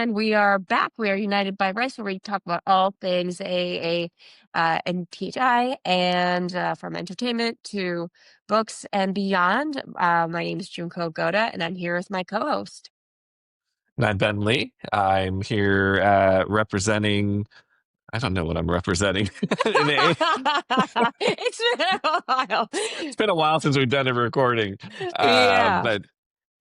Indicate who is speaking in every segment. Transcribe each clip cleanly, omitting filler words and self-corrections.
Speaker 1: and we are back. We are United by Rice, where we talk about all things AA and THI, and from entertainment to books and beyond. My name is Junko Goda, and I'm here with my co-host.
Speaker 2: And I'm Ben Lee. I'm here representing, I don't know what I'm representing.
Speaker 1: It's been a while.
Speaker 2: It's been a while since we've done a recording,
Speaker 1: Yeah,
Speaker 2: but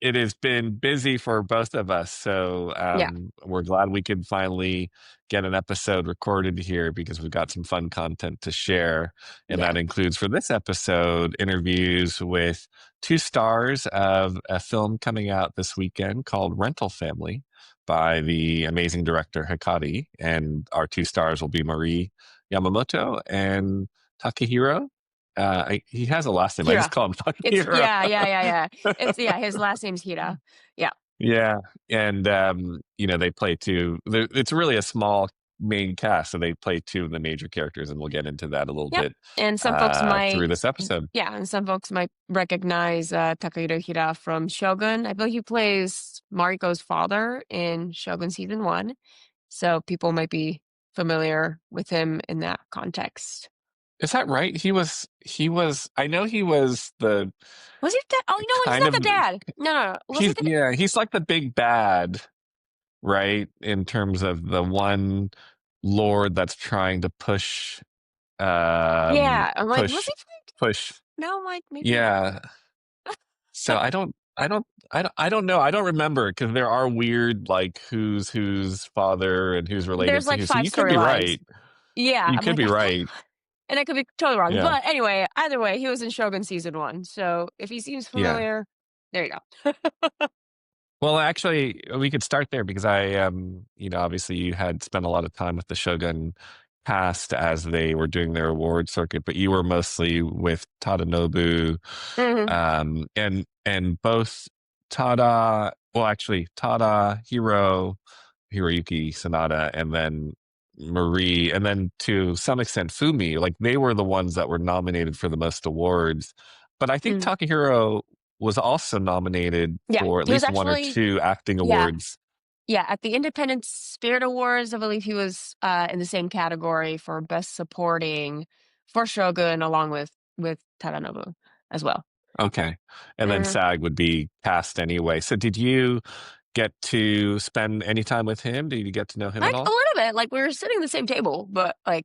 Speaker 2: it has been busy for both of us. So
Speaker 1: yeah,
Speaker 2: we're glad we could finally get an episode recorded here because we've got some fun content to share. And
Speaker 1: yeah.
Speaker 2: that includes for this episode interviews with two stars of a film coming out this weekend called Rental Family by the amazing director Hikari. And our two stars will be Marie Yamamoto and Takehiro. He has a last name. I just
Speaker 1: Hira.
Speaker 2: call him
Speaker 1: It's
Speaker 2: Takehiro.
Speaker 1: yeah. It's his last name's Hira. Yeah.
Speaker 2: Yeah, and they play two. It's really a small main cast, so they play two of the major characters, and we'll get into that a little
Speaker 1: Yep.
Speaker 2: bit
Speaker 1: And some folks
Speaker 2: through
Speaker 1: might,
Speaker 2: this episode.
Speaker 1: yeah, and some folks might recognize Takehiro Hira from Shogun. I believe he plays Mariko's father in Shogun season 1. So people might be familiar with him in that context.
Speaker 2: Is that right? He was. I know he was the
Speaker 1: Was he dad? Oh, no, he's
Speaker 2: kind
Speaker 1: not
Speaker 2: of.
Speaker 1: the dad. No. Was he
Speaker 2: He's like the big bad, right? In terms of the one lord that's trying to
Speaker 1: Yeah. I'm like, was
Speaker 2: push
Speaker 1: he?
Speaker 2: push.
Speaker 1: No, like maybe not.
Speaker 2: Yeah, so I don't know. I don't remember because there are weird like whose father and who's related
Speaker 1: There's
Speaker 2: to
Speaker 1: like
Speaker 2: who. So
Speaker 1: 5
Speaker 2: you could be
Speaker 1: storylines.
Speaker 2: right.
Speaker 1: Yeah.
Speaker 2: You
Speaker 1: I'm
Speaker 2: could
Speaker 1: like,
Speaker 2: be
Speaker 1: I thought,
Speaker 2: right.
Speaker 1: and I could be totally wrong.
Speaker 2: Yeah.
Speaker 1: But anyway, either way, he was in Shogun season 1. So if he seems
Speaker 2: Yeah.
Speaker 1: familiar, there you go.
Speaker 2: Well, actually, we could start there because I obviously you had spent a lot of time with the Shogun cast as they were doing their award circuit, but you were mostly with Tadanobu,
Speaker 1: Mhm.
Speaker 2: and both Tada, Hiroyuki Sanada, and then Marie, and then to some extent Fumi, like they were the ones that were nominated for the most awards. But I think
Speaker 1: Mm.
Speaker 2: Takehiro was also nominated
Speaker 1: Yeah.
Speaker 2: for at
Speaker 1: He was
Speaker 2: least one or
Speaker 1: actually,
Speaker 2: two acting
Speaker 1: yeah.
Speaker 2: awards.
Speaker 1: Yeah, at the Independent Spirit Awards, I believe he was in the same category for Best Supporting for Shogun, along with Tadanobu as well.
Speaker 2: Okay. And then
Speaker 1: Mhm.
Speaker 2: SAG would be cast anyway. So did you get to spend any time with him? Did you get to know him at
Speaker 1: Like a
Speaker 2: all?
Speaker 1: little bit, like we were sitting at the same table, but like,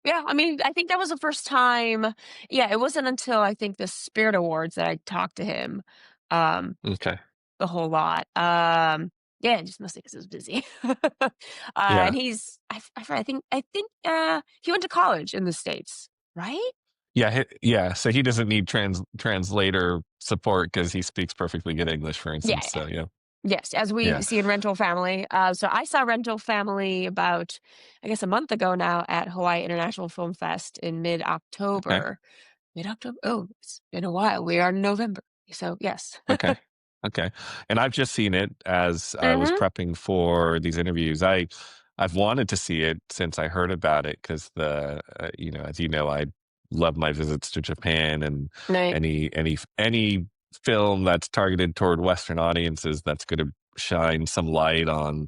Speaker 1: yeah, I mean, I think that was the first time. Yeah, it wasn't until I think the Spirit Awards that I talked to him um,
Speaker 2: Okay.
Speaker 1: a whole lot. Yeah, just mostly because I was busy. And
Speaker 2: Yeah.
Speaker 1: I think he went to college in the States, right?
Speaker 2: Yeah, yeah. So he doesn't need translator support because he speaks perfectly good English, for
Speaker 1: Yeah,
Speaker 2: instance.
Speaker 1: yeah.
Speaker 2: So yeah,
Speaker 1: Yes, as we
Speaker 2: yeah.
Speaker 1: see in Rental Family. So I saw Rental Family about, I guess, a month ago now at Hawaii International Film Fest in
Speaker 2: Okay,
Speaker 1: mid-October. Mid-October? Oh, it's been a while. We are in November. So yes.
Speaker 2: okay, okay. And I've just seen it as I was
Speaker 1: Hmm.
Speaker 2: prepping for these interviews. I've wanted to see it since I heard about it because as you know, I love my visits to Japan and
Speaker 1: Right.
Speaker 2: any film that's targeted toward Western audiences that's going to shine some light on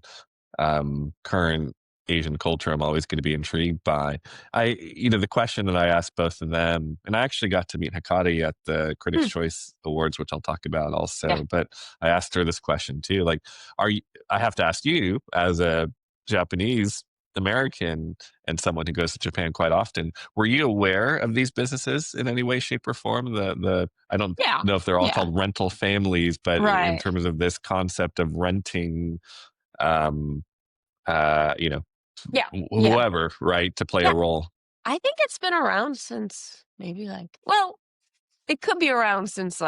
Speaker 2: current Asian culture, I'm always going to be intrigued by. The question that I asked both of them, and I actually got to meet Hikari at the Critics'
Speaker 1: Hmm.
Speaker 2: Choice Awards, which I'll talk about
Speaker 1: Yeah.
Speaker 2: also. But I asked her this question too, like, I have to ask you as a Japanese American and someone who goes to Japan quite often, were you aware of these businesses in any way, shape, or form? I don't
Speaker 1: Yeah.
Speaker 2: know if they're all
Speaker 1: Yeah.
Speaker 2: called rental families, but in
Speaker 1: Right.
Speaker 2: terms of this concept of renting, um, uh, you know,
Speaker 1: Yeah. Yeah.
Speaker 2: whoever, right, to play
Speaker 1: Yeah.
Speaker 2: a role.
Speaker 1: I think it's been around since maybe well, it could be around since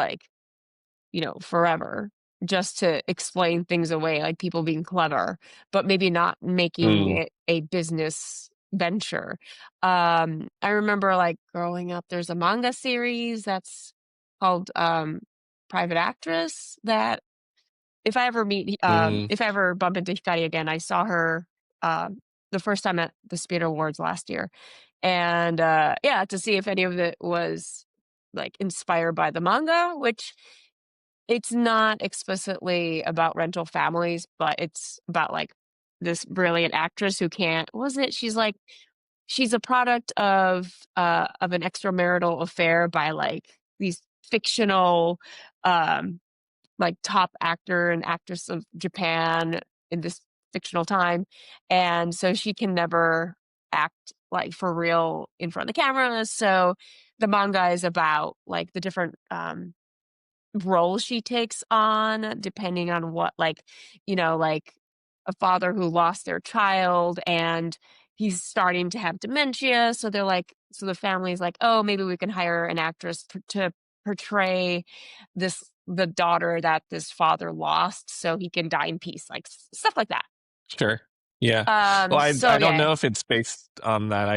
Speaker 1: forever, just to explain things away, like people being clever, but maybe not making
Speaker 2: Mm,
Speaker 1: it a business venture. I remember like growing up, there's a manga series that's called Private Actress that
Speaker 2: mm,
Speaker 1: if I ever bump into Hikari again, I saw her um the first time at the Spirit Awards last year. And yeah, to see if any of it was like inspired by the manga, which it's not explicitly about rental families, but it's about like this brilliant actress who can't, what was it? She's a product of an extramarital affair by like these fictional um like top actor and actress of Japan in this fictional time. And so she can never act like for real in front of the camera. So the manga is about like the different role she takes on depending on what, like, like a father who lost their child and he's starting to have dementia, so they're like, so the family's like, oh, maybe we can hire an actress to portray the daughter that this father lost so he can die in peace, like stuff like that.
Speaker 2: Sure. Yeah. Well,
Speaker 1: So
Speaker 2: I don't
Speaker 1: yeah.
Speaker 2: know if it's based on that.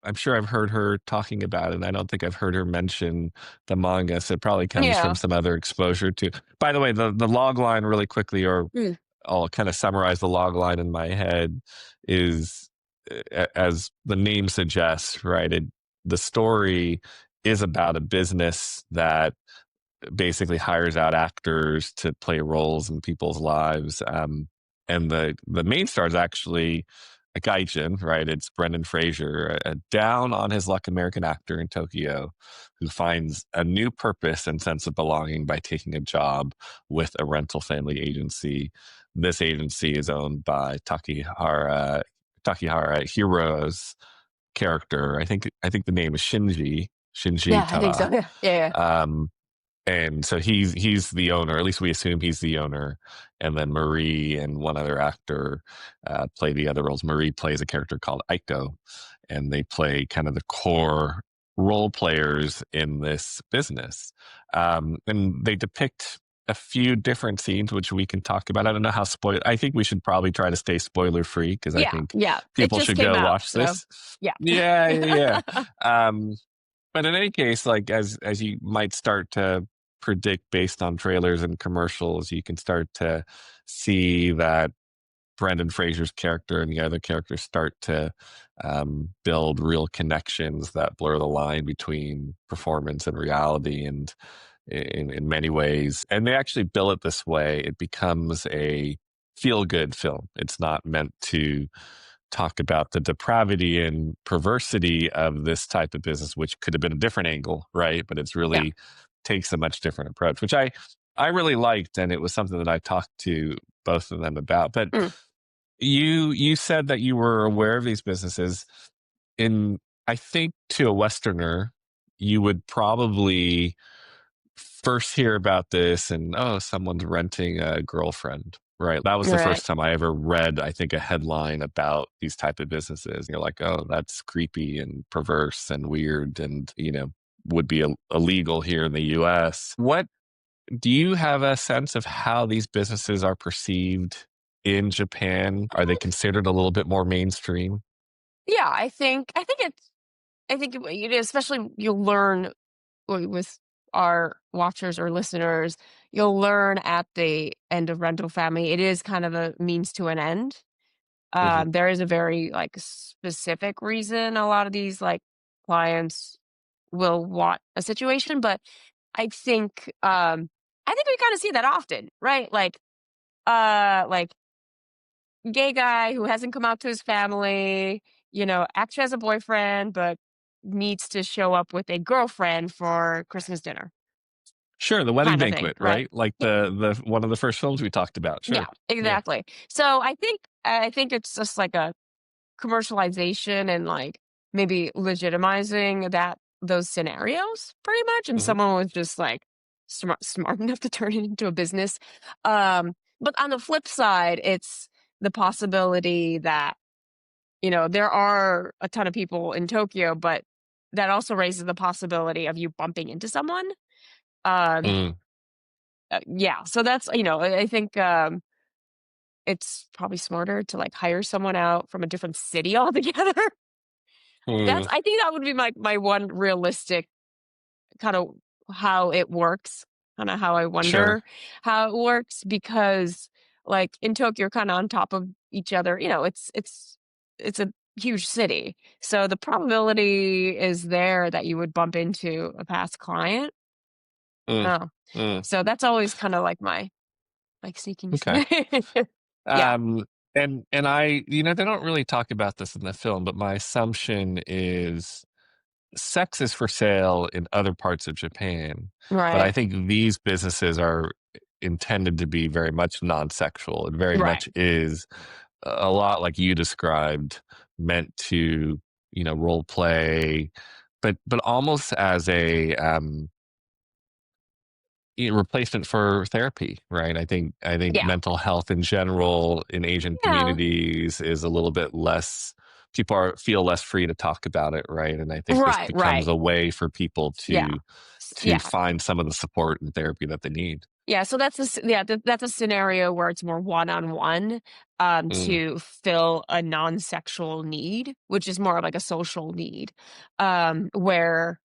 Speaker 2: I'm sure I've heard her talking about it, and I don't think I've heard her mention the manga. So it probably comes from
Speaker 1: Yeah.
Speaker 2: some other exposure to. By the way, the log line really quickly, or
Speaker 1: Mm.
Speaker 2: I'll kind of summarize the log line in my head, is as the name suggests, right? The story is about a business that basically hires out actors to play roles in people's lives. And the main star is actually a gaijin, right? It's Brendan Fraser, a down on his luck American actor in Tokyo who finds a new purpose and sense of belonging by taking a job with a rental family agency. This agency is owned by Takehiro Hira's character. I think the name is Shinji
Speaker 1: Yeah, I think so.
Speaker 2: Tara.
Speaker 1: Yeah. Yeah.
Speaker 2: Um, and so he's the owner. At least we assume he's the owner. And then Marie and one other actor play the other roles. Marie plays a character called Aiko, and they play kind of the core role players in this business. And they depict a few different scenes, which we can talk about. I don't know how spoil. I think we should probably try to stay spoiler free because I
Speaker 1: Yeah.
Speaker 2: think
Speaker 1: Yeah. It
Speaker 2: people
Speaker 1: just
Speaker 2: should
Speaker 1: came
Speaker 2: go
Speaker 1: out,
Speaker 2: watch
Speaker 1: so
Speaker 2: this.
Speaker 1: yeah.
Speaker 2: Yeah, yeah, yeah. But in any case, like as you might start to predict based on trailers and commercials, you can start to see that Brendan Fraser's character and the other characters start to build real connections that blur the line between performance and reality, and in many ways. And they actually bill it this way: it becomes a feel good film. It's not meant to talk about the depravity and perversity of this type of business, which could have been a different angle, right? But it's
Speaker 1: Yeah.
Speaker 2: really takes a much different approach, which I really liked, and it was something that I talked to both of them about. But
Speaker 1: Mm.
Speaker 2: you said that you were aware of these businesses. In I think to a Westerner, you would probably first hear about this and, oh, someone's renting a girlfriend, right? That was the
Speaker 1: Right.
Speaker 2: first time I ever read, I think, a headline about these type of businesses. You're like, oh, that's creepy and perverse and weird, and would be illegal here in the US. What do you have a sense of how these businesses are perceived in Japan? Are they considered a little bit more mainstream?
Speaker 1: Yeah, I think especially you'll learn with our watchers or listeners, you'll learn at the end of Rental Family, it is kind of a means to an end.
Speaker 2: Hmm.
Speaker 1: There is a very like specific reason a lot of these like clients will want a situation, but I think I think we kind of see that often, right? Like gay guy who hasn't come out to his family, actually has a boyfriend, but needs to show up with a girlfriend for Christmas dinner,
Speaker 2: Sure, the wedding
Speaker 1: kind of thing,
Speaker 2: banquet,
Speaker 1: right?
Speaker 2: right? Like the one of the first films we talked about.
Speaker 1: Yeah,
Speaker 2: Sure. Yeah.
Speaker 1: exactly. So I think it's just like a commercialization and like maybe legitimizing those scenarios pretty much. And
Speaker 2: Hmm.
Speaker 1: someone was just like smart enough to turn it into a business. But on the flip side, it's the possibility that there are a ton of people in Tokyo, but that also raises the possibility of you bumping into someone. Um,
Speaker 2: Mm,
Speaker 1: yeah, so that's I think it's probably smarter to like hire someone out from a different city altogether.
Speaker 2: mm,
Speaker 1: I think that would be my one realistic kind of how it works, kind of how I
Speaker 2: sure.
Speaker 1: wonder how it works because like in Tokyo, you're kind of on top of each other. It's a huge city, so the probability is there that you would bump into a past client.
Speaker 2: Mm,
Speaker 1: Oh,
Speaker 2: mm,
Speaker 1: so that's always kind of like my like sneaking.
Speaker 2: okay.
Speaker 1: Yeah,
Speaker 2: Um, and I, they don't really talk about this in the film, but my assumption is sex is for sale in other parts of Japan, but I
Speaker 1: right,
Speaker 2: think these businesses are intended to be very much non-sexual. It very
Speaker 1: right.
Speaker 2: much is a lot like you described, meant to, role play, but almost as a replacement for therapy, right? I think
Speaker 1: Yeah,
Speaker 2: mental health in general in Asian
Speaker 1: yeah,
Speaker 2: communities is a little bit less. People feel less free to talk about it, right? And I think this
Speaker 1: right,
Speaker 2: becomes
Speaker 1: right.
Speaker 2: a way for people
Speaker 1: Yeah,
Speaker 2: to
Speaker 1: yeah.
Speaker 2: find some of the support and therapy that they need.
Speaker 1: Yeah, so that's a scenario where it's more one-on-one,
Speaker 2: Mm,
Speaker 1: to fill a non-sexual need, which is more of like a social need, where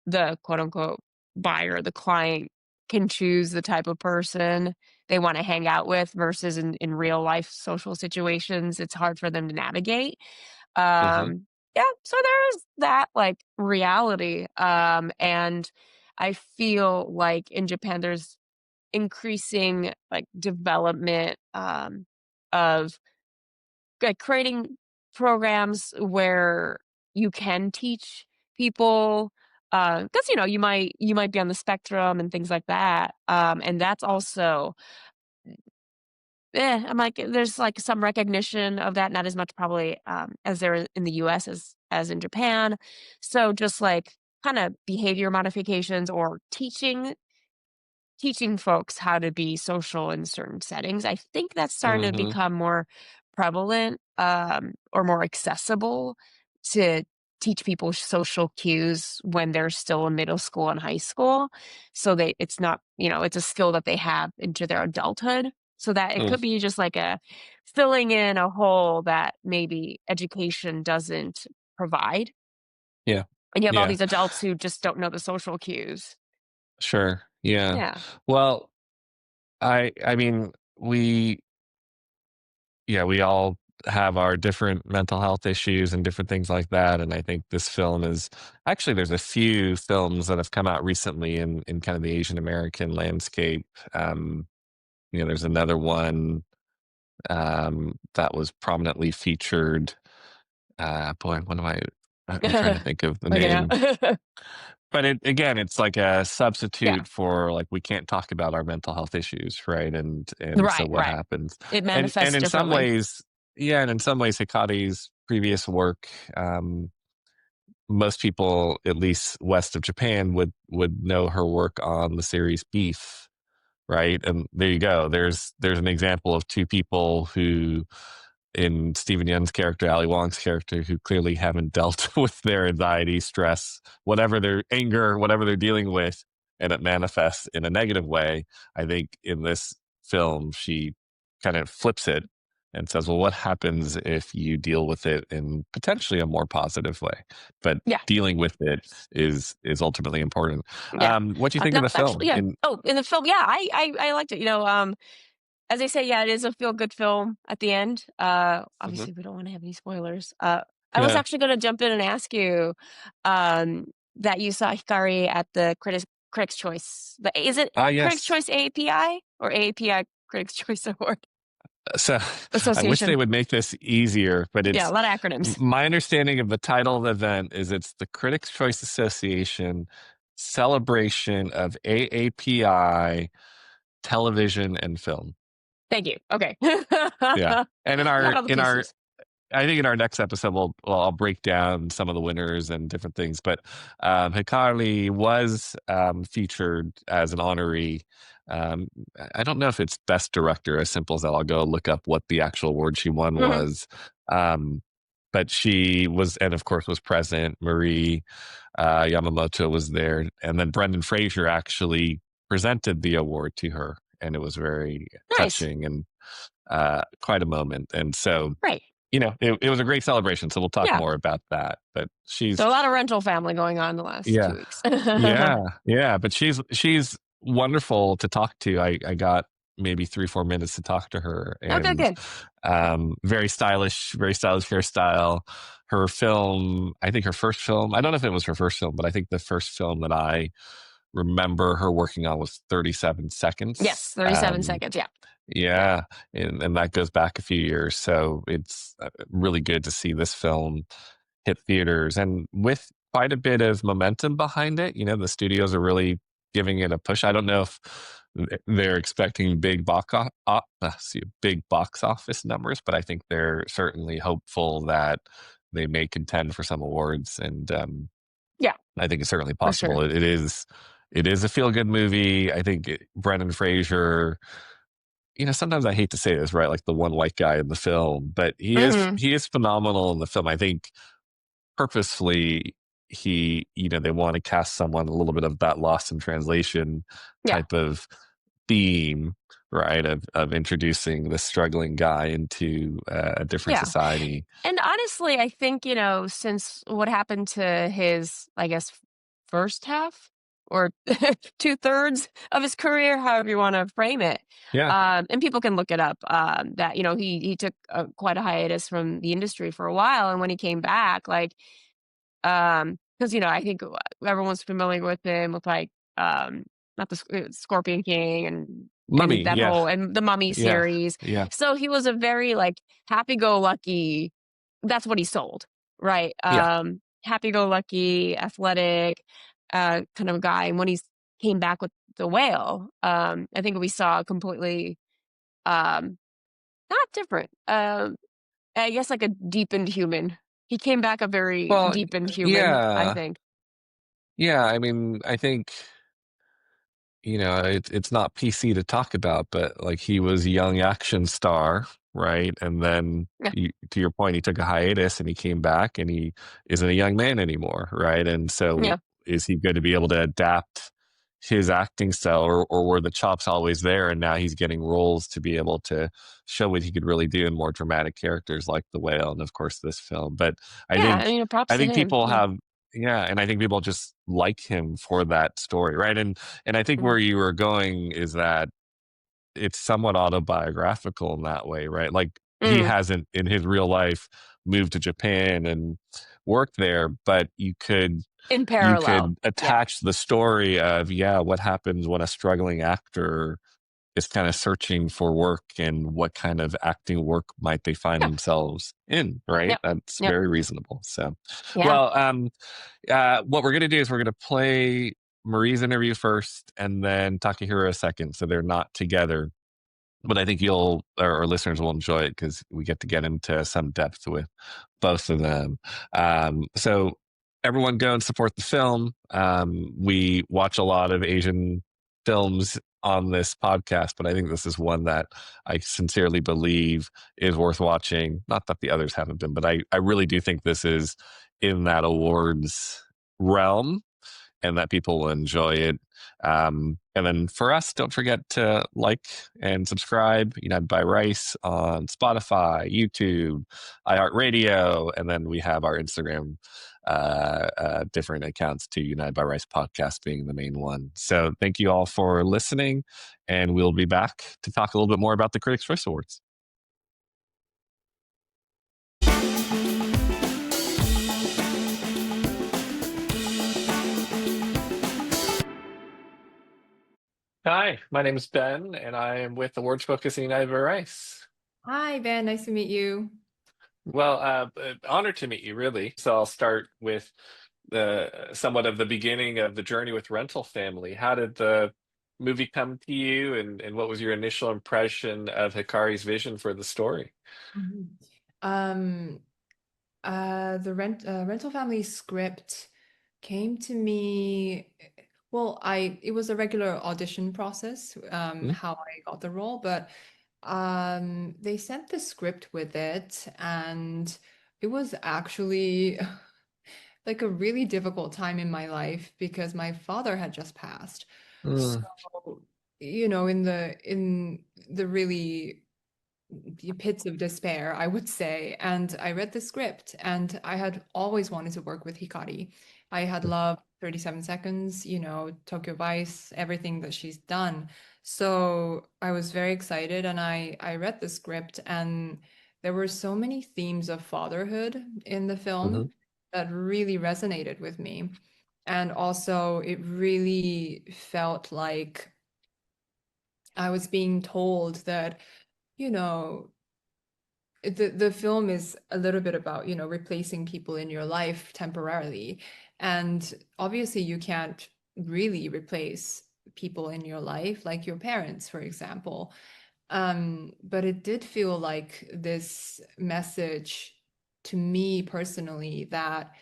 Speaker 1: the quote unquote buyer, the client can choose the type of person they want to hang out with versus in real life social situations, it's hard for them to navigate.
Speaker 2: hmm
Speaker 1: Yeah, so there is that like reality. And I feel like in Japan there's increasing like development of like creating programs where you can teach people because you might be on the spectrum and things like that and that's also I'm like there's like some recognition of that, not as much probably as there is in the US as in Japan. So just like kind of behavior modifications or teaching folks how to be social in certain settings. I think that's starting to
Speaker 2: hmm
Speaker 1: become more prevalent, or more accessible to teach people social cues when they're still in middle school and high school. So it's not, it's a skill that they have into their adulthood. So that it
Speaker 2: mm,
Speaker 1: could be just like a filling in a hole that maybe education doesn't provide.
Speaker 2: yeah,
Speaker 1: And you have all
Speaker 2: yeah,
Speaker 1: these adults who just don't know the social cues.
Speaker 2: sure, yeah.
Speaker 1: Yeah.
Speaker 2: Well, I mean, we all have our different mental health issues and different things like that. And I think this film is actually, there's a few films that have come out recently in kind of the Asian American landscape. There's another one that was prominently featured. Boy, what am I'm trying to think of the
Speaker 1: Like,
Speaker 2: name. But again, it's like a
Speaker 1: Yeah.
Speaker 2: substitute for like we can't talk about our mental health issues, right? And so
Speaker 1: Right,
Speaker 2: what
Speaker 1: right.
Speaker 2: happens?
Speaker 1: It
Speaker 2: And
Speaker 1: manifests
Speaker 2: in some
Speaker 1: differently.
Speaker 2: ways, yeah, and in some ways, Hikari's previous work, um, most people, at least west of Japan, would know her work on the series Beef, right? And there you go. There's an example of two people who in Stephen Young's character, Ali Wong's character, who clearly haven't dealt with their anxiety, stress, whatever their anger, whatever they're dealing with, and it manifests in a negative way. I think in this film, she kind of flips it and says, well, what happens if you deal with it in potentially a more positive way? But
Speaker 1: Yeah,
Speaker 2: dealing with it is ultimately important.
Speaker 1: yeah.
Speaker 2: What do you think of
Speaker 1: No,
Speaker 2: the
Speaker 1: actually,
Speaker 2: film?
Speaker 1: yeah. Oh, in the film, yeah, I liked it. As they say, yeah, it is a feel good film at the end.
Speaker 2: Mhm.
Speaker 1: Obviously, we don't want to have any spoilers. I was
Speaker 2: Yeah.
Speaker 1: actually going to jump in and ask you, um, that you saw Hikari at the Critics' Choice. Is it
Speaker 2: Ah,
Speaker 1: Critics'
Speaker 2: yes.
Speaker 1: Choice AAPI or AAPI Critics' Choice Award
Speaker 2: So I wish they
Speaker 1: Association?
Speaker 2: would make this easier, but
Speaker 1: Yeah, a
Speaker 2: it's
Speaker 1: lot of acronyms.
Speaker 2: my understanding of the title of the event is it's the Critics' Choice Association celebration of AAPI television and film.
Speaker 1: Thank you. Okay,
Speaker 2: Yeah. And in
Speaker 1: got
Speaker 2: our
Speaker 1: all the
Speaker 2: in our
Speaker 1: pieces.
Speaker 2: I think in our next episode, I'll break down some of the winners and different things. But Hikari was featured as an honoree. Um, I don't know if it's best director, as simple as that. I'll go look up what the actual award she won
Speaker 1: Mhm.
Speaker 2: was. Um, but she was, and of course, was present. Marie Yamamoto was there, and then Brendan Fraser actually presented the award to her, and it was very
Speaker 1: Nice.
Speaker 2: touching and quite a moment. And so
Speaker 1: Right.
Speaker 2: it was a great celebration. So we'll talk
Speaker 1: Yeah.
Speaker 2: more about that. But
Speaker 1: So a lot of rental family going on the last
Speaker 2: yeah,
Speaker 1: 2 weeks.
Speaker 2: yeah. But she's wonderful to talk to. I got maybe 3-4 minutes to talk to her,
Speaker 1: Oh, good,
Speaker 2: and
Speaker 1: good.
Speaker 2: very stylish hairstyle. Her film, I think her first film. I don't know if it was her first film, but I think the first film that I remember her working on was 37
Speaker 1: Yes,
Speaker 2: Seconds.
Speaker 1: 37 seconds. Yeah. Yeah.
Speaker 2: Yeah, and that goes back a few years. So it's really good to see this film hit theaters and with quite a bit of momentum behind it. You know, the studios are really giving it a push. I don't know if they're expecting big box office numbers, but I think they're certainly hopeful that they may contend for some awards. And
Speaker 1: Yeah,
Speaker 2: I think it's certainly
Speaker 1: for
Speaker 2: possible.
Speaker 1: sure.
Speaker 2: It is a feel good movie. I think Brendan Fraser, you know, sometimes I hate to say this, right? Like the one white guy in the film, but
Speaker 1: Hmm.
Speaker 2: he is phenomenal in the film. I think purposefully you know, they want to cast someone a little bit of that lost in translation
Speaker 1: Yeah.
Speaker 2: type of theme, right? Of introducing the struggling guy into a different
Speaker 1: Yeah.
Speaker 2: society.
Speaker 1: And honestly, I think, since what happened to his, I guess, first half or two-thirds of his career, however you want to frame it,
Speaker 2: Yeah,
Speaker 1: and people can look it up, that, he took quite a hiatus from the industry for a while. And when he came back, like, because I think everyone's familiar with him with like not the Scorpion King and
Speaker 2: Mummy.
Speaker 1: that
Speaker 2: Yeah,
Speaker 1: whole and the Mummy
Speaker 2: yeah,
Speaker 1: series.
Speaker 2: yeah,
Speaker 1: So he was a very like happy-go-lucky. That's what he sold, right?
Speaker 2: yeah.
Speaker 1: Happy-go-lucky, athletic, kind of guy. And when he came back with the whale, I think we saw a completely um, not different. I guess like a deepened human. He came back a very
Speaker 2: Well,
Speaker 1: deepened human, I
Speaker 2: yeah,
Speaker 1: think.
Speaker 2: yeah. I mean, I think, you know, it's not PC to talk about, but like he was a young action star, right? And then
Speaker 1: Yeah,
Speaker 2: to your point, he took a hiatus and he came back and he isn't a young man anymore, right? And so
Speaker 1: yeah,
Speaker 2: is he going to be able to adapt his acting style, or were the chops always there and now he's getting roles to be able to show what he could really do in more dramatic characters like The Whale and of course this film. But I
Speaker 1: yeah.
Speaker 2: think
Speaker 1: Props
Speaker 2: I
Speaker 1: to
Speaker 2: think
Speaker 1: him.
Speaker 2: people
Speaker 1: Yeah.
Speaker 2: have yeah, and I think people just like him for that story, right? And I think
Speaker 1: Mhm.
Speaker 2: where you were going is that it's somewhat autobiographical in that way, right? Like he
Speaker 1: Mm,
Speaker 2: hasn't in his real life moved to Japan and worked there, but
Speaker 1: in
Speaker 2: you
Speaker 1: parallel.
Speaker 2: could
Speaker 1: Yeah,
Speaker 2: attach the story of yeah, what happens when a struggling actor is kind of searching for work and what kind of acting work might they find
Speaker 1: yeah,
Speaker 2: themselves in, right?
Speaker 1: yep,
Speaker 2: That's
Speaker 1: yep,
Speaker 2: very reasonable. So,
Speaker 1: yeah.
Speaker 2: well, what we're going to do is we're going to play Marie's interview first and then Takehiro second. So they're not together. But I think our listeners will enjoy it because we get to get into some depth with both of them. So everyone go and support the film. We watch a lot of Asian films on this podcast, but I think this is one that I sincerely believe is worth watching. Not that the others haven't been, but I really do think this is in that awards realm and that people will enjoy it. And then for us, don't forget to like and subscribe United by Rice on Spotify, YouTube, iHeartRadio, and then we have our Instagram different accounts to United by Rice podcast being the main one. So thank you all for listening, and we'll be back to talk a little bit more about the Critics' Choice Awards. Hi, my name is Ben, and I am with Awards Focus in United by Rice.
Speaker 3: Hi, Ben. Nice to meet you.
Speaker 2: Well, honored to meet you, really. So I'll start with the somewhat of the beginning of the journey with Rental Family. How did the movie come to you, and what was your initial impression of Hikari's vision for the story?
Speaker 3: Mhm. Um, the rental family script came to me. Well, it was a regular audition process,
Speaker 2: Mhm.
Speaker 3: how I got the role, but they sent the script with it, and it was actually like a really difficult time in my life because my father had just passed. So,
Speaker 2: Mm,
Speaker 3: in the really the pits of despair, I would say. And I read the script, and I had always wanted to work with Hikari. I had loved 37 Seconds, Tokyo Vice, everything that she's done. So I was very excited, and I read the script, and there were so many themes of fatherhood in the
Speaker 2: mhm.
Speaker 3: film that really resonated with me. And also, it really felt like I was being told that, you know, the film is a little bit about, replacing people in your life temporarily. And obviously, you can't really replace people in your life, like your parents, for example. But it did feel like this message to me personally that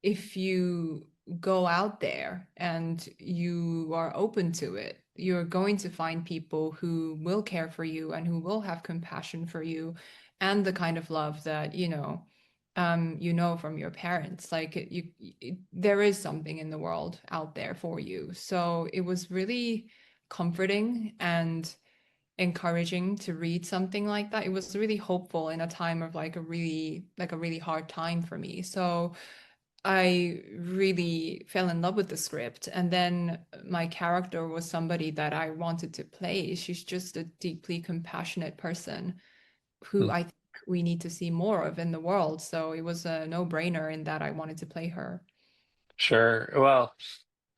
Speaker 3: if you go out there and you are open to it, you're going to find people who will care for you and who will have compassion for you and the kind of love that, from your parents. Like there is something in the world out there for you. So it was really comforting and encouraging to read something like that. It was really hopeful in a time of like a really hard time for me. So I really fell in love with the script. And then my character was somebody that I wanted to play. She's just a deeply compassionate person who
Speaker 2: Hmm.
Speaker 3: I think we need to see more of in the world. So it was a no-brainer in that I wanted to play her.
Speaker 2: Sure. Well,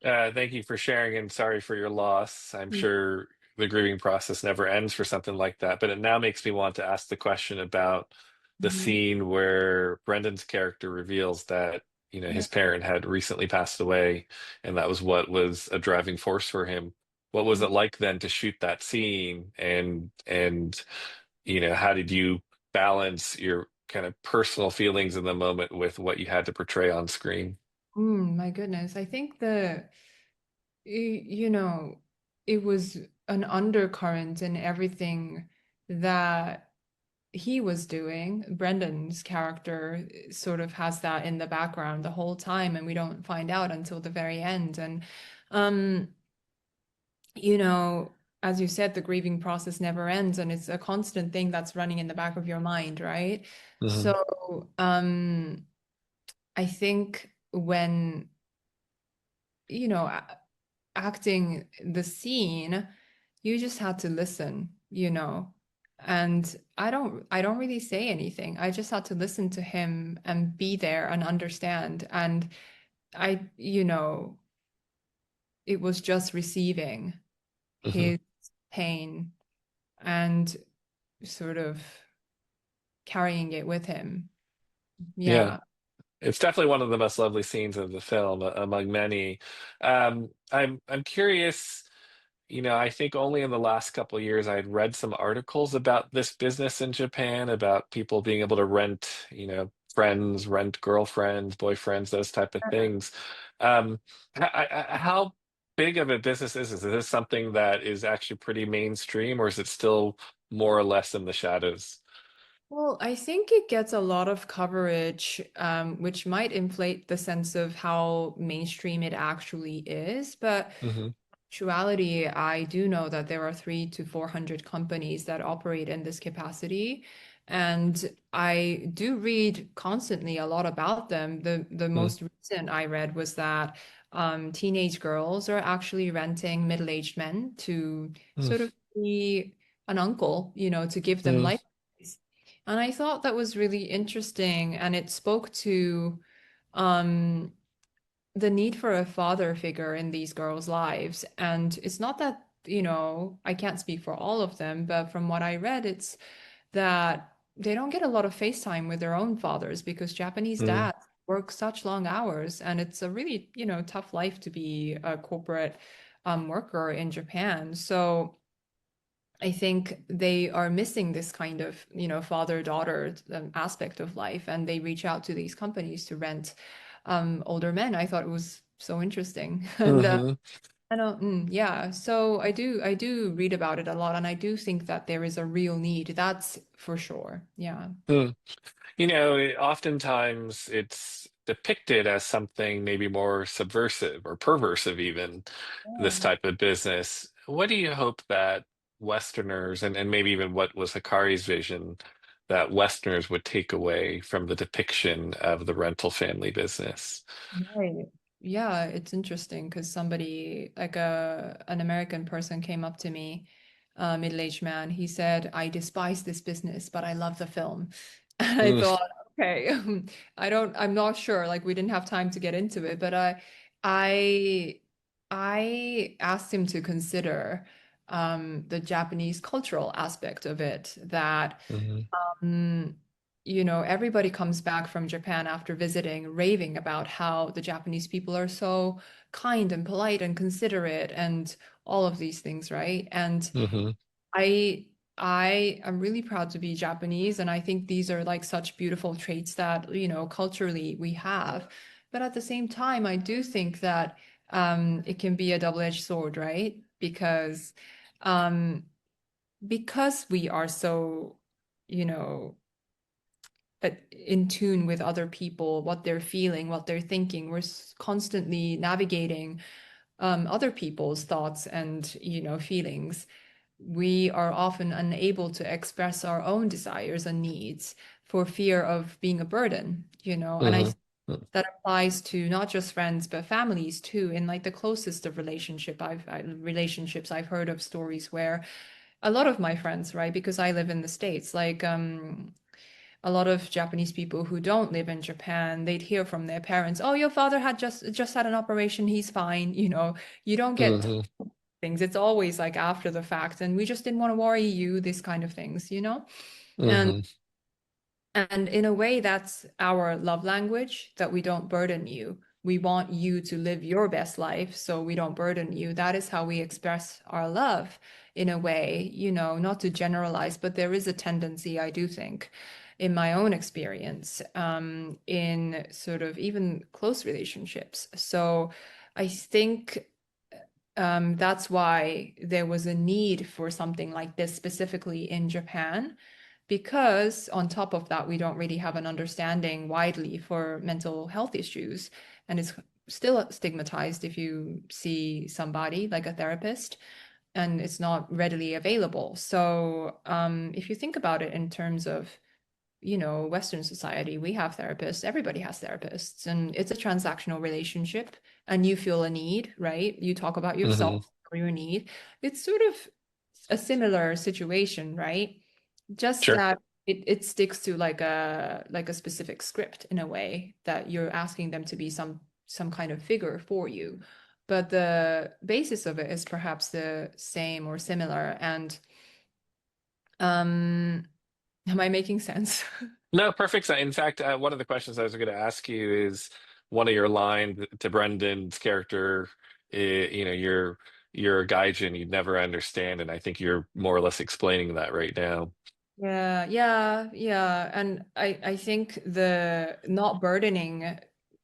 Speaker 2: thank you for sharing and sorry for your loss. I'm sure the grieving process never ends for something like that, but it now makes me want to ask the question about the
Speaker 3: Mhm.
Speaker 2: scene where Brendan's character reveals that,
Speaker 3: Yeah.
Speaker 2: his parent had recently passed away, and that was what was a driving force for him. What was it like then to shoot that scene and how did you balance your kind of personal feelings in the moment with what you had to portray on screen?
Speaker 3: My goodness. I think you know, it was an undercurrent in everything that he was doing. Brendan's character sort of has that in the background the whole time, and we don't find out until the very end. And, um, you know, as you said, the grieving process never ends, and it's a constant thing that's running in the back of your mind, right?
Speaker 2: Hmm.
Speaker 3: So, I think when, you know, acting the scene, you just had to listen. And I don't really say anything. I just had to listen to him and be there and understand. And I, it was just receiving
Speaker 2: Hmm.
Speaker 3: his pain and sort of carrying it with him.
Speaker 2: Yeah.
Speaker 3: Yeah.
Speaker 2: It's definitely one of the most lovely scenes of the film, among many. I'm curious. I think only in the last couple of years I had read some articles about this business in Japan, about people being able to rent, friends, rent girlfriends, boyfriends, those type of things. Um, how big of a business is this? Is this something that is actually pretty mainstream, or is it still more or less in the shadows?
Speaker 3: Well, I think it gets a lot of coverage, which might inflate the sense of how mainstream it actually is. But
Speaker 2: Hmm.
Speaker 3: actuality, I do know that there are 300 to 400 companies that operate in this capacity. And I do read constantly a lot about them. The most recent I read was that teenage girls are actually renting middle-aged men to sort of be an uncle, to give them life advice. And I thought that was really interesting, and it spoke to um, the need for a father figure in these girls' lives. And it's not that, I can't speak for all of them, but from what I read, it's that they don't get a lot of FaceTime with their own fathers because Japanese
Speaker 2: Mm.
Speaker 3: dads work such long hours, and it's a really, tough life to be a corporate worker in Japan. So I think they are missing this kind of, father-daughter aspect of life, and they reach out to these companies to rent older men. I thought it was so interesting, and
Speaker 2: Hmm.
Speaker 3: I don't, yeah. So I do read about it a lot, and I do think that there is a real need. That's for sure. Yeah.
Speaker 2: Oftentimes it's depicted as something maybe more subversive or perversive, even this
Speaker 3: Yeah.
Speaker 2: type of business. What do you hope that Westerners, and maybe even what was Hikari's vision, that Westerners would take away from the depiction of the rental family business?
Speaker 3: Right. Yeah, it's interesting because somebody, like an American person came up to me, a middle-aged man. He said, "I despise this business, but I love the film." And I
Speaker 2: Mm,
Speaker 3: thought, okay, I'm not sure. Like we didn't have time to get into it, but I I asked him to consider the Japanese cultural aspect of it, that
Speaker 2: Hmm.
Speaker 3: um, everybody comes back from Japan after visiting, raving about how the Japanese people are so kind and polite and considerate and all of these things, right? And
Speaker 2: Hmm.
Speaker 3: I I am really proud to be Japanese, and I think these are like such beautiful traits that, culturally we have. But at the same time, I do think that it can be a double-edged sword, right? Um, because we are so, you know, in tune with other people, what they're feeling, what they're thinking. We're constantly navigating other people's thoughts and, feelings. We are often unable to express our own desires and needs for fear of being a burden, and I
Speaker 2: Hmm.
Speaker 3: think that applies to not just friends but families too. In like the closest of relationships, I've heard of stories where a lot of my friends, right, because I live in the States, like a lot of Japanese people who don't live in Japan, they'd hear from their parents, "Oh, your father had just had an operation, he's fine." You don't get
Speaker 2: Hmm.
Speaker 3: things. It's always like after the fact, and we just didn't want to worry you, this kind of things. And
Speaker 2: Hmm.
Speaker 3: and in a way, that's our love language, that we don't burden you. We want you to live your best life, so we don't burden you. That is how we express our love in a way, not to generalize, but there is a tendency, I do think, in my own experience, in sort of even close relationships. So I think that's why there was a need for something like this specifically in Japan, because on top of that, we don't really have an understanding widely for mental health issues. And it's still stigmatized if you see somebody like a therapist, and it's not readily available. So if you think about it in terms of Western society, we have therapists, everybody has therapists, and it's a transactional relationship, and you feel a need, right? You talk about yourself
Speaker 2: Hmm.
Speaker 3: or your need. It's sort of a similar situation, right? Just
Speaker 2: Sure.
Speaker 3: that it sticks to like a specific script in a way, that you're asking them to be some kind of figure for you. But the basis of it is perhaps the same or similar. And um, am I making sense?
Speaker 2: No, perfect. In fact, one of the questions I was going to ask you is one of your line to Brendan's character. You're a gaijin, you'd never understand, and I think you're more or less explaining that right now.
Speaker 3: Yeah, yeah, yeah. And I think the not burdening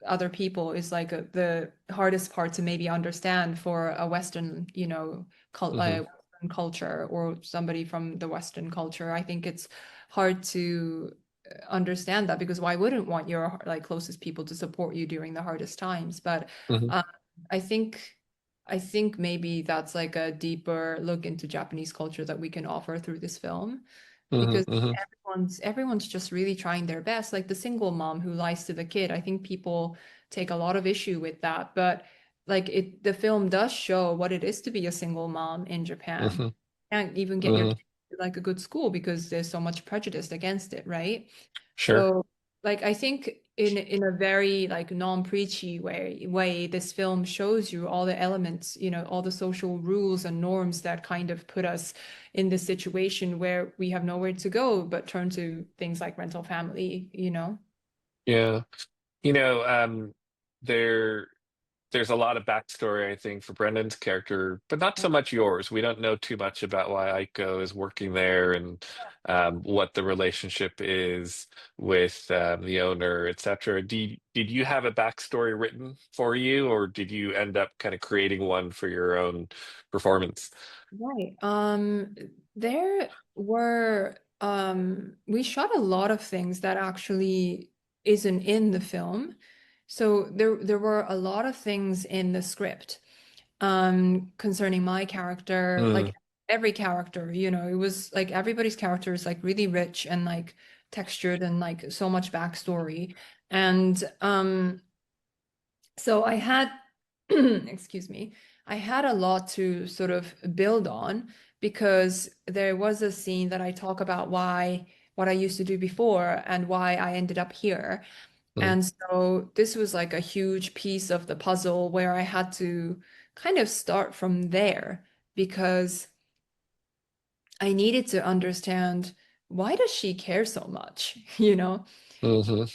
Speaker 3: other people is like the hardest part to maybe understand for a Western,
Speaker 2: Hmm.
Speaker 3: Western culture, or somebody from the Western culture. I think it's hard to understand that, because why wouldn't want your like closest people to support you during the hardest times? But
Speaker 2: Hmm.
Speaker 3: um, I think I think maybe that's like a deeper look into Japanese culture that we can offer through this film,
Speaker 2: Hmm.
Speaker 3: because
Speaker 2: Hmm.
Speaker 3: everyone's just really trying their best. Like the single mom who lies to the kid, I think people take a lot of issue with that. But like the film does show what it is to be a single mom in Japan.
Speaker 2: Hmm.
Speaker 3: Can't even get your
Speaker 2: Hmm.
Speaker 3: kid to like a good school because there's so much prejudice against it, right?
Speaker 2: Sure.
Speaker 3: So like I think in a very like non-preachy way, this film shows you all the elements, all the social rules and norms that kind of put us in this situation where we have nowhere to go but turn to things like rental family.
Speaker 2: Yeah. You know, there. There's a lot of backstory, I think, for Brendan's character, but not so much yours. We don't know too much about why Aiko is working there and what the relationship is with the owner, etc. Did you have a backstory written for you, or did you end up kind of creating one for your own performance?
Speaker 3: Right. There were we shot a lot of things that actually isn't in the film. So there were a lot of things in the script concerning my character,
Speaker 2: Mm,
Speaker 3: like every character, it was like everybody's character is like really rich and like textured and like so much backstory. And so I had, excuse me, I had a lot to sort of build on, because there was a scene that I talk about what I used to do before and why I ended up here.
Speaker 2: Mm,
Speaker 3: And so this was like a huge piece of the puzzle where I had to kind of start from there because I needed to understand why does she care so much?
Speaker 2: mhm,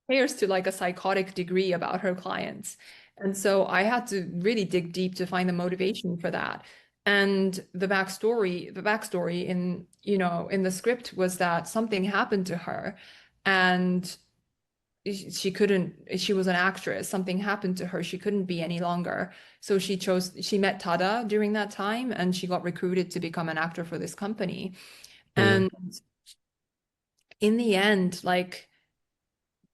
Speaker 3: Cares to like a psychotic degree about her clients. And so I had to really dig deep to find the motivation for that. And the backstory in the script was that something happened to her and she was an actress. Something happened to her. She couldn't be any longer. So she met Tada during that time and she got recruited to become an actor for this company.
Speaker 2: mm,
Speaker 3: And in the end, like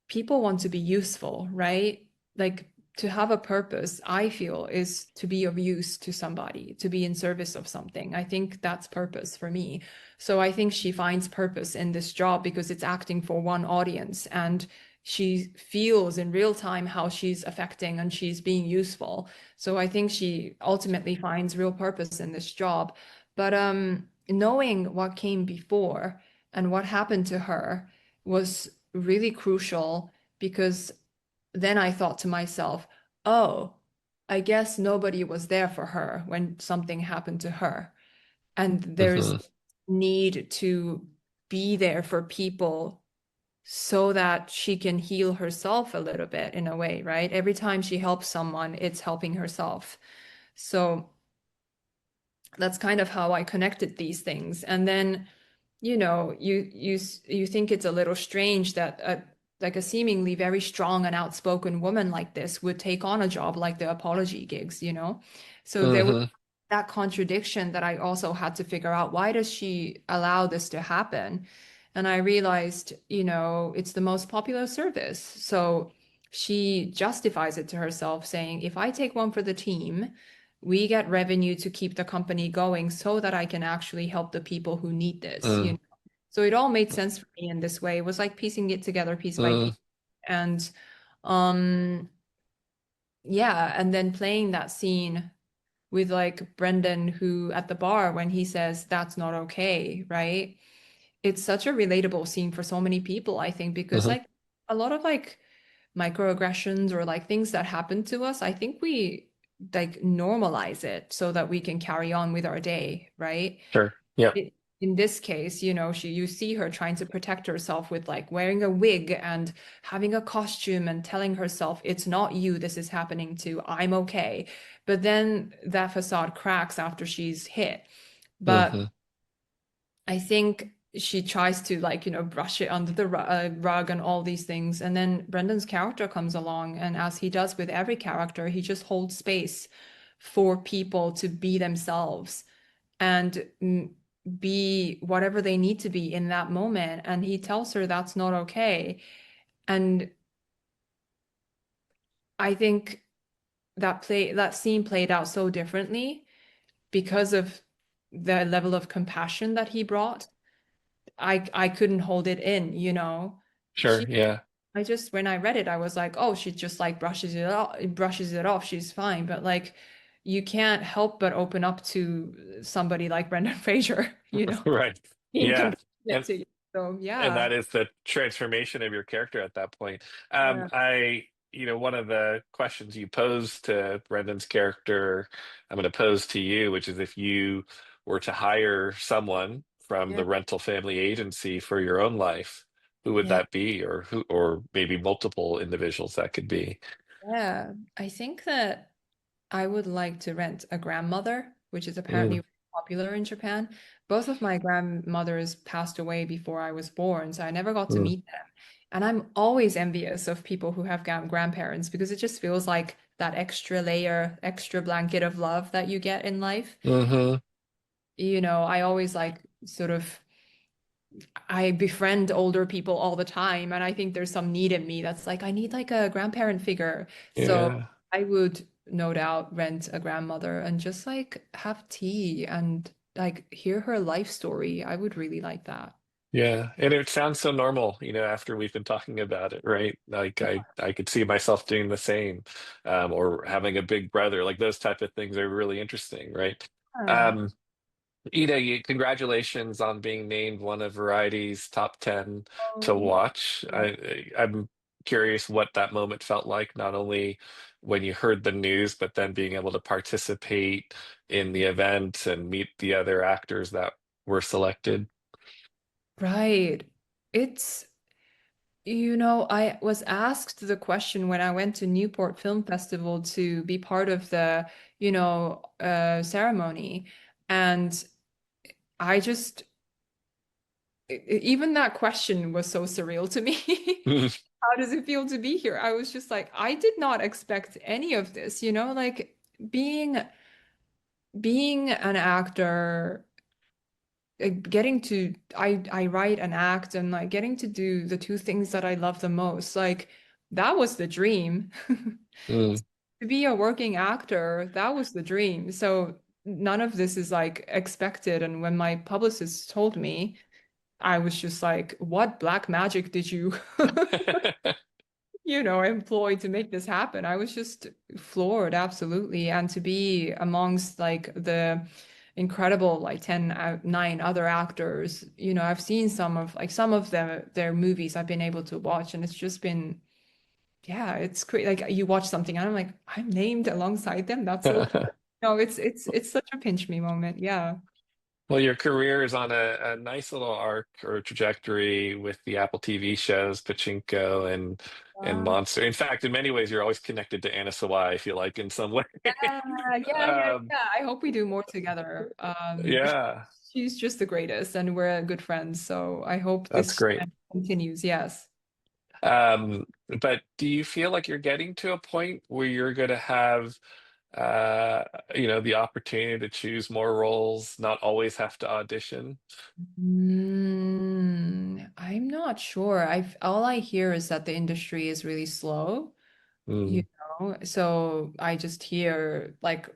Speaker 3: people want to be useful, right? Like to have a purpose, I feel, is to be of use to somebody, to be in service of something. I think that's purpose for me. So I think she finds purpose in this job because it's acting for one audience and she feels in real time how she's affecting and she's being useful. So I think she ultimately finds real purpose in this job. But knowing what came before and what happened to her was really crucial because then I thought to myself, oh, I guess nobody was there for her when something happened to her. And there's
Speaker 2: mhm,
Speaker 3: need to be there for people so that she can heal herself a little bit in a way, right? Every time she helps someone, it's helping herself. So that's kind of how I connected these things. And then you think it's a little strange that like a seemingly very strong and outspoken woman like this would take on a job like the apology gigs. So there was
Speaker 2: mhm,
Speaker 3: that contradiction that I also had to figure out. Why does she allow this to happen? And I realized, it's the most popular service. So she justifies it to herself, saying, if I take one for the team, we get revenue to keep the company going so that I can actually help the people who need this.
Speaker 2: mm,
Speaker 3: So it all made sense for me in this way. It was like piecing it together piece by
Speaker 2: mm,
Speaker 3: piece. And um yeah, and then playing that scene with like Brendan who at the bar when he says that's not okay, right? It's such a relatable scene for so many people, I think, because
Speaker 2: mhm.
Speaker 3: like a lot of like microaggressions or like things that happen to us, I think we like normalize it so that we can carry on with our day, right?
Speaker 2: Sure. Yep.
Speaker 3: In this case, you see her trying to protect herself with like wearing a wig and having a costume and telling herself, it's not you this is happening to, I'm okay. But then that facade cracks after she's hit. But
Speaker 2: Mhm,
Speaker 3: I think she tries to like, brush it under the rug and all these things. And then Brendan's character comes along, and as he does with every character, he just holds space for people to be themselves and be whatever they need to be in that moment. And he tells her that's not okay. And I think that scene played out so differently because of the level of compassion that he brought. I couldn't hold it in.
Speaker 2: sure.
Speaker 3: She
Speaker 2: Yeah.
Speaker 3: I just when I read it, I was like, oh, she just like brushes it off, she's fine. But like you can't help but open up to somebody like Brendan Fraser,
Speaker 2: Right.
Speaker 3: being
Speaker 2: Yeah.
Speaker 3: compassionate
Speaker 2: And
Speaker 3: to you. So
Speaker 2: and
Speaker 3: yeah.
Speaker 2: that is the transformation of your character at that point.
Speaker 3: Yeah.
Speaker 2: One of the questions you posed to Brendan's character, I'm going to pose to you, which is if you were to hire someone from
Speaker 3: Yeah.
Speaker 2: the rental family agency for your own life, who would
Speaker 3: Yeah.
Speaker 2: that be, or maybe multiple individuals that could be?
Speaker 3: Yeah. I think that I would like to rent a grandmother, which is
Speaker 2: Mm,
Speaker 3: apparently popular in Japan. Both of my grandmothers passed away before I was born, so I never got to
Speaker 2: mm,
Speaker 3: meet them. And I'm always envious of people who have grandparents because it just feels like that extra layer, extra blanket of love that you get in life.
Speaker 2: hmm
Speaker 3: I always like sort of I befriend older people all the time, and I think there's some need in me that's like, I need like a grandparent figure. So
Speaker 2: Yeah.
Speaker 3: I would no doubt rent a grandmother and just like have tea and like hear her life story. I would really like that.
Speaker 2: Yeah, and it sounds so normal, after we've been talking about it, right? Like I could see myself doing the same, or having a big brother. Like those type of things are really interesting, right?
Speaker 3: Yeah.
Speaker 2: Um, Ida, congratulations on being named one of Variety's top 10 to
Speaker 3: Oh,
Speaker 2: watch.
Speaker 3: yeah.
Speaker 2: I'm curious what that moment felt like, not only when you heard the news, but then being able to participate in the event and meet the other actors that were selected.
Speaker 3: Right. It's, I was asked the question when I went to Newport Film Festival to be part of the, ceremony. And I just, even that question was so surreal to me. How does it feel to be here? I was just like, I did not expect any of this, like being being an actor, getting to I write and act and like getting to do the two things that I love the most. Like that was the dream.
Speaker 2: Mm.
Speaker 3: To be a working actor, that was the dream. So none of this is like expected. And when my publicist told me, I was just like, what black magic did you employ to make this happen? I was just floored, absolutely. And to be amongst like the incredible like 10 out 9 other actors, I've seen some of their movies I've been able to watch, and it's just been, yeah, it's great. Like you watch something and I'm like, I'm named alongside them. That's so cool. No, it's such a pinch me moment. Yeah.
Speaker 2: Well, your career is on a nice little arc or trajectory with the Apple TV shows, Pachinko and
Speaker 3: Uh,
Speaker 2: Monster. In fact, in many ways, you're always connected to Anna Sawai, I feel like, in some way. Um,
Speaker 3: yeah. I hope we do more together.
Speaker 2: yeah,
Speaker 3: She's just the greatest, and we're good friends. So I hope
Speaker 2: that's
Speaker 3: this
Speaker 2: great.
Speaker 3: trend continues. Yes.
Speaker 2: But do you feel like you're getting to a point where you're going to have, uh, the opportunity to choose more roles, not always have to audition?
Speaker 3: I'm not sure. All I hear is that the industry is really slow, you
Speaker 2: Mm,
Speaker 3: So I just hear like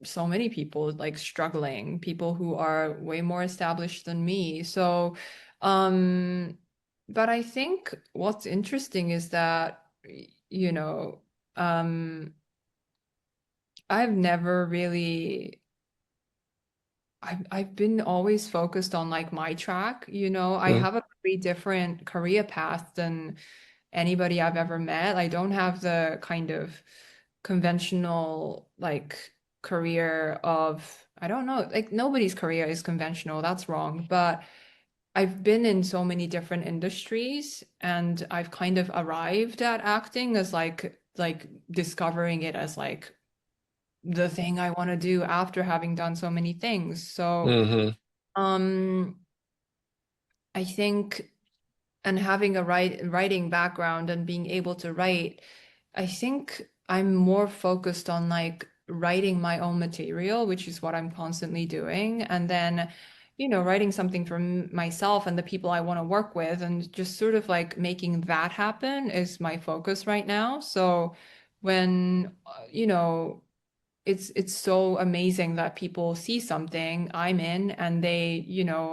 Speaker 3: so many people like struggling, people who are way more established than me. So, um, but I think what's interesting is that, you know, um, I've never really I've been always focused on like my track, I
Speaker 2: mm,
Speaker 3: have a pretty different career path than anybody I've ever met. I don't have the kind of conventional like career of, I don't know, like nobody's career is conventional. That's wrong. But I've been in so many different industries and I've kind of arrived at acting as like discovering it as like the thing I want to do after having done so many things. So,
Speaker 2: hmm
Speaker 3: um, I think, and having a writing background and being able to write, I think I'm more focused on like writing my own material, which is what I'm constantly doing. And then, writing something for myself and the people I want to work with, and just sort of like making that happen is my focus right now. So when, it's so amazing that people see something I'm in and they,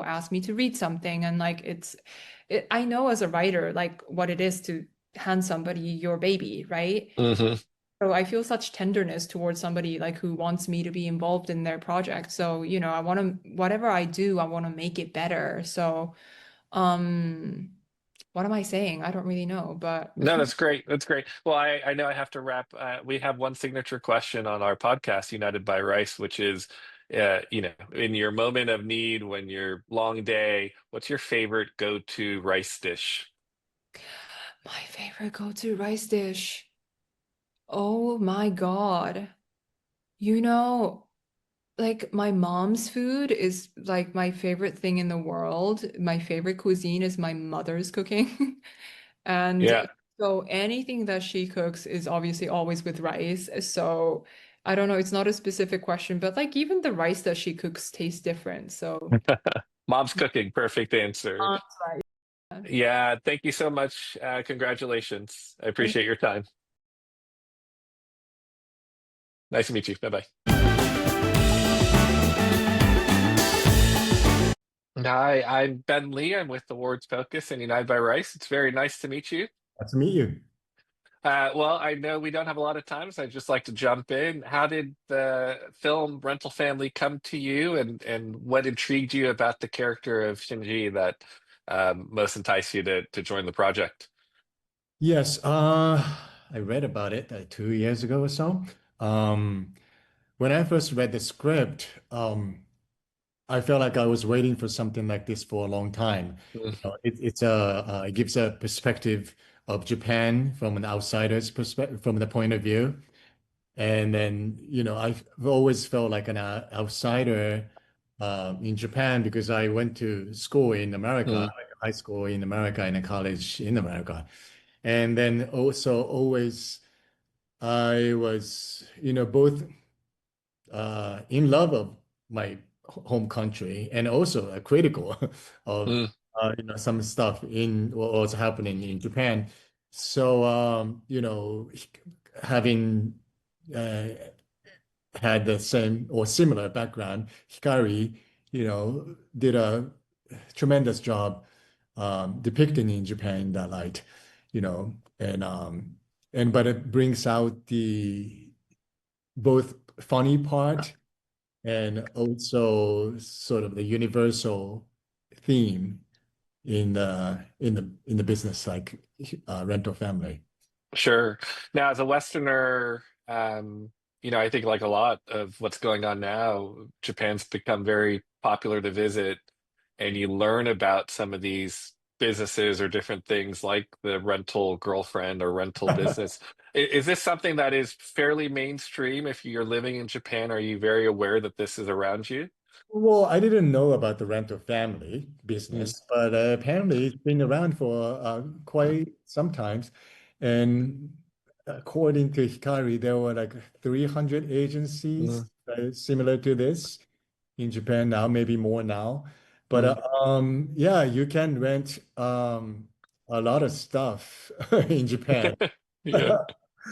Speaker 3: ask me to read something, and like I know as a writer like what it is to hand somebody your baby, right?
Speaker 2: hmm
Speaker 3: So I feel such tenderness towards somebody like who wants me to be involved in their project. So, I want to, whatever I do, I want to make it better. So, um what am I saying? I don't really know, but
Speaker 2: No, that's great. That's great. Well, I know I have to wrap. We have one signature question on our podcast, United by Rice, which is, in your moment of need, when you're long day, what's your favorite go-to rice dish?
Speaker 3: my favorite go-to rice dish. Oh my God. You know, like my mom's food is like my favorite thing in the world. My favorite cuisine is my mother's cooking.
Speaker 2: Yeah.
Speaker 3: And so anything that she cooks is obviously always with rice. So I don't know, it's not a specific question, but like even the rice that she cooks tastes different. So
Speaker 2: Mom's cooking, perfect answer.
Speaker 3: mom's rice.
Speaker 2: Yeah, thank you so much. Congratulations. I
Speaker 3: Thank
Speaker 2: appreciate your time. Nice to meet you. Bye-bye. Hi, I'm Ben Lee. I'm with Awards Focus and United by Rice. It's very nice to meet you.
Speaker 4: Nice to meet you.
Speaker 2: Well, I know we don't have a lot of time, so I'd just like to jump in. How did the film Rental Family come to you, and what intrigued you about the character of Shinji that most enticed you to join the project?
Speaker 4: Yes, I read about it 2 years ago or so. Um, when I first read the script, I felt like I was waiting for something like this for a long time.
Speaker 2: Mm,
Speaker 4: It gives a perspective of Japan from an outsider's perspective, from the point of view. And then, I've always felt like an outsider in Japan because I went to school in America,
Speaker 2: mm,
Speaker 4: like high school in America and a college in America. And then also always I was, both in love of my home country and also critical of
Speaker 2: mm,
Speaker 4: some stuff in what was happening in Japan. So having uh, had the same or similar background, Hikari, did a tremendous job depicting in Japan in that light, and but it brings out the both funny part and also sort of the universal theme in the business like rental family.
Speaker 2: sure. Now, as a Westerner, I think like a lot of what's going on now, Japan's become very popular to visit, and you learn about some of these businesses or different things like the rental girlfriend or rental business. Is this something that is fairly mainstream? If you're living in Japan, are you very aware that this is around you?
Speaker 4: Well, I didn't know about the rental family
Speaker 2: Mm,
Speaker 4: business, but apparently it's been around for quite some times. And according to Hikari, there were like 300
Speaker 2: mm,
Speaker 4: agencies similar to this in Japan now, maybe more now. But
Speaker 2: mm.
Speaker 4: yeah, you can rent a lot of stuff in Japan.
Speaker 2: Yeah,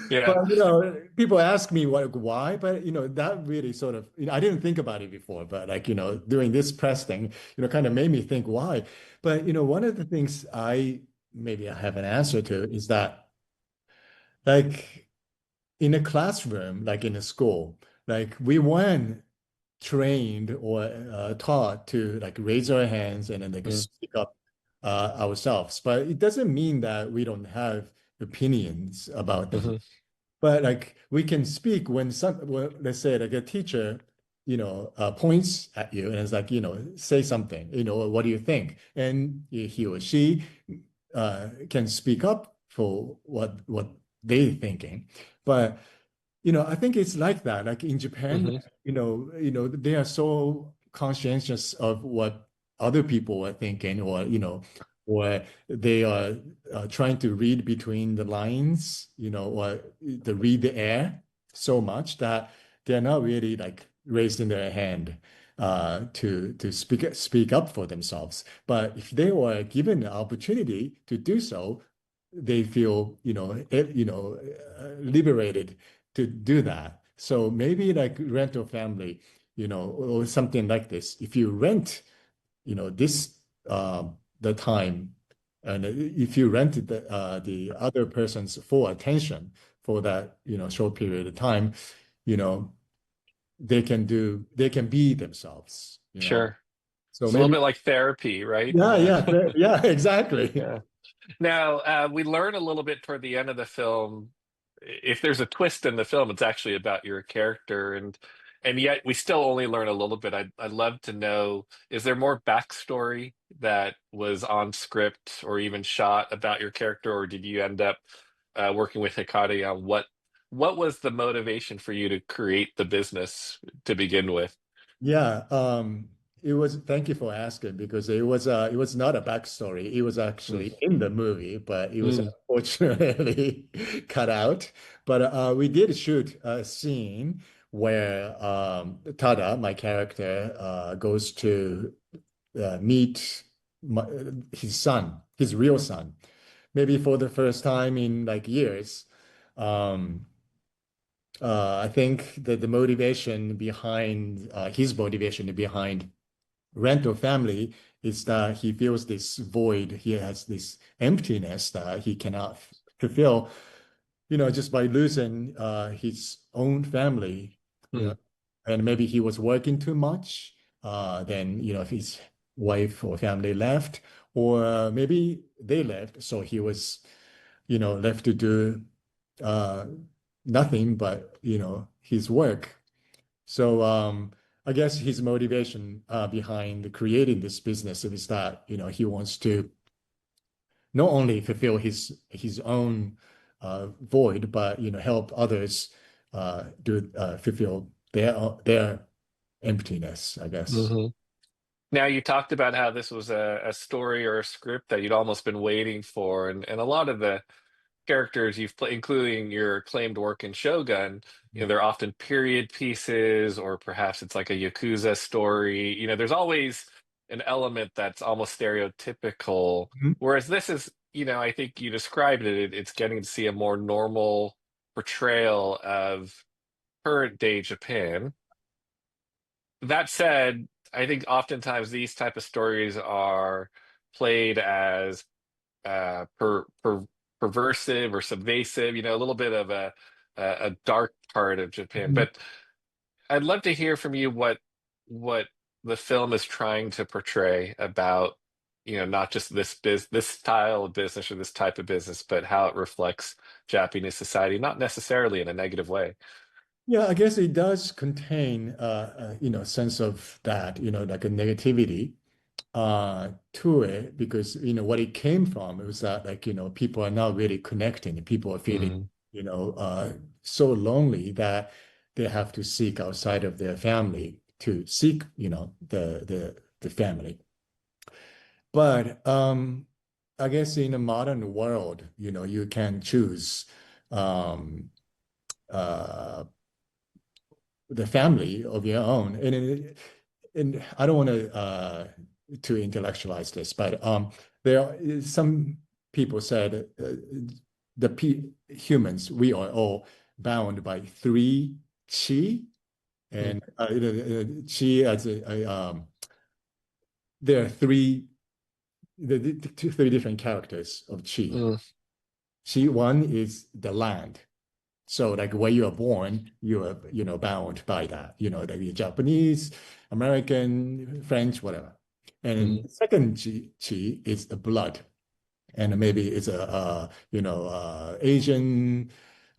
Speaker 2: yeah.
Speaker 4: But people ask me why, but that really sort of I didn't think about it before, but like doing this press thing, kind of made me think why. But one of the things maybe I have an answer to is that like in a classroom, like in a school, like we weren't trained or taught to like raise our hands and then like
Speaker 2: Mm,
Speaker 4: speak up ourselves. But it doesn't mean that we don't have opinions about the
Speaker 2: mhm,
Speaker 4: but like we can speak when let's say like a teacher, points at you and it's like, say something, what do you think? And he or she can speak up for what they're thinking. But I think it's like that. Like in Japan,
Speaker 2: mhm,
Speaker 4: they are so conscientious of what other people are thinking, or they are trying to read between the lines, or to read the air so much that they're not really like raising their hand to speak up for themselves. But if they were given the opportunity to do so, they feel, liberated to do that. So maybe like rental family, or something like this. If you rent, this the time, and if you rented the other person's full attention for that short period of time, you know they can be themselves.
Speaker 2: sure.
Speaker 4: So
Speaker 2: It's a little
Speaker 4: maybe
Speaker 2: bit like therapy, right?
Speaker 4: yeah, yeah, yeah, exactly.
Speaker 2: Yeah. Now, we learn a little bit toward the end of the film. If there's a twist in the film, it's actually about your character, and yet we still only learn a little bit. I'd love to know, is there more backstory that was on script or even shot about your character, or did you end up working with Hikari on what was the motivation for you to create the business to begin with?
Speaker 4: Yeah, it was, thank you for asking because it was not a backstory. It was
Speaker 2: Mm,
Speaker 4: actually in the movie, but it was
Speaker 2: mm,
Speaker 4: unfortunately cut out. But we did shoot a scene where Tada, my character, goes to meet his son, his real son, maybe for the first time in like years. Um, I think that the motivation behind his motivation behind rental family is that he feels this void. He has this emptiness that he cannot fulfill, just by losing his own family,
Speaker 2: mm,
Speaker 4: and maybe he was working too much. Then, if his wife or family left, or maybe they left, so he was left to do uh, nothing but, his work. So I guess his motivation behind creating this business is that, he wants to not only fulfill his own void, but, help others fulfill their emptiness, I guess.
Speaker 2: Hmm. Now, you talked about how this was a story or a script that you'd almost been waiting for, and a lot of the characters you've played, including your acclaimed work in Shogun, they're often period pieces, or perhaps it's like a Yakuza story. There's always an element that's almost stereotypical,
Speaker 4: Mhm.
Speaker 2: whereas this is, I think you described it's getting to see a more normal portrayal of current day Japan. That said, I think oftentimes these type of stories are played as perversive or subversive, a little bit of a dark part of Japan.
Speaker 4: Mhm.
Speaker 2: But I'd love to hear from you what the film is trying to portray about, not just this style of business or this type of business, but how it reflects Japanese society, not necessarily in a negative way.
Speaker 4: Yeah, I guess it does contain, a sense of that, like a negativity to it because, what it came from, it was that like, people are not really connecting. People are feeling,
Speaker 2: Mm,
Speaker 4: so lonely that they have to seek outside of their family to seek, the family. But I guess in a modern world, you can choose um, uh, the family of your own. And I don't want to intellectualize this, but there are some people said humans, we are all bound by three chi,
Speaker 2: mm,
Speaker 4: and chi as there are three different characters of chi.
Speaker 2: mm,
Speaker 4: Chi one is the land. So like where you are born, you are, bound by that, that you're Japanese, American, French, whatever. And
Speaker 2: mm,
Speaker 4: the second chi is the blood. And maybe it's Asian,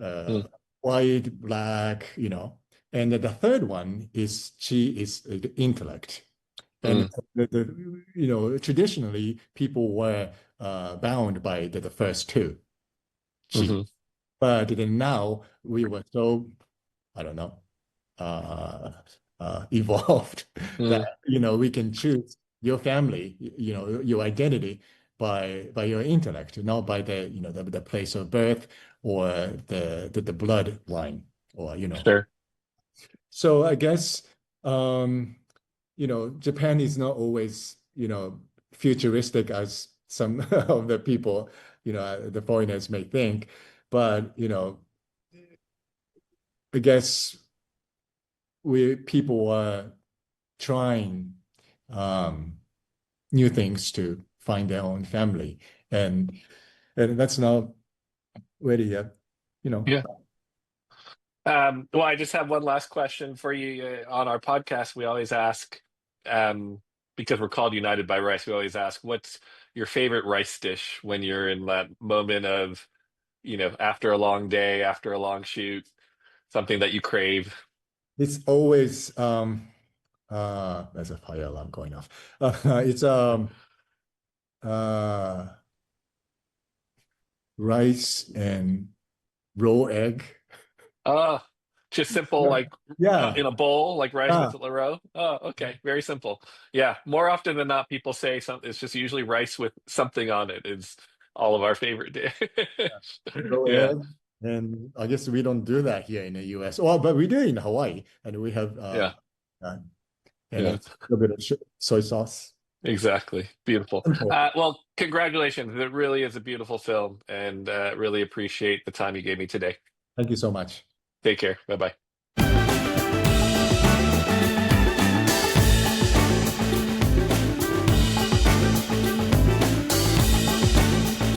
Speaker 4: uh,
Speaker 2: mm,
Speaker 4: white, black, And the third one is chi is the intellect. And
Speaker 2: mm,
Speaker 4: traditionally people were bound by the first two chi.
Speaker 2: mhm,
Speaker 4: But then now we were so, I don't know, uh, evolved that,
Speaker 2: mm.
Speaker 4: we can choose your family, your identity by your intellect, not by the place of birth or the bloodline or,
Speaker 2: Sure.
Speaker 4: So I guess, Japan is not always, futuristic as some of the people, the foreigners may think, but, I guess we people are trying um, new things to find their own family, and that's not really, you know.
Speaker 2: Yeah. Well, I just have one last question for you. On our podcast, we always ask, um, because we're called United by Rice, we always ask, what's your favorite rice dish when you're in that moment of, after a long day, after a long shoot, something that you crave?
Speaker 4: It's always there's a fire alarm going off. It's uh, rice and raw egg.
Speaker 2: Uh, just simple, like
Speaker 4: Yeah,
Speaker 2: in a bowl, like rice
Speaker 4: yeah.
Speaker 2: with a row. Oh, okay. Very simple. Yeah. More often than not, people say something, it's just usually rice with something on it is all of our favorite dish.
Speaker 4: Raw
Speaker 2: Yeah.
Speaker 4: egg. And I guess we don't do that here in the US. Well, but we do in Hawaii, and we have
Speaker 2: Yeah.
Speaker 4: uh, and
Speaker 2: Yeah.
Speaker 4: a little bit of soy sauce.
Speaker 2: Exactly. Beautiful.
Speaker 4: Simple.
Speaker 2: Well, congratulations. It really is a beautiful film and really appreciate the time you gave me today.
Speaker 4: Thank you so much.
Speaker 2: Take care. Bye bye.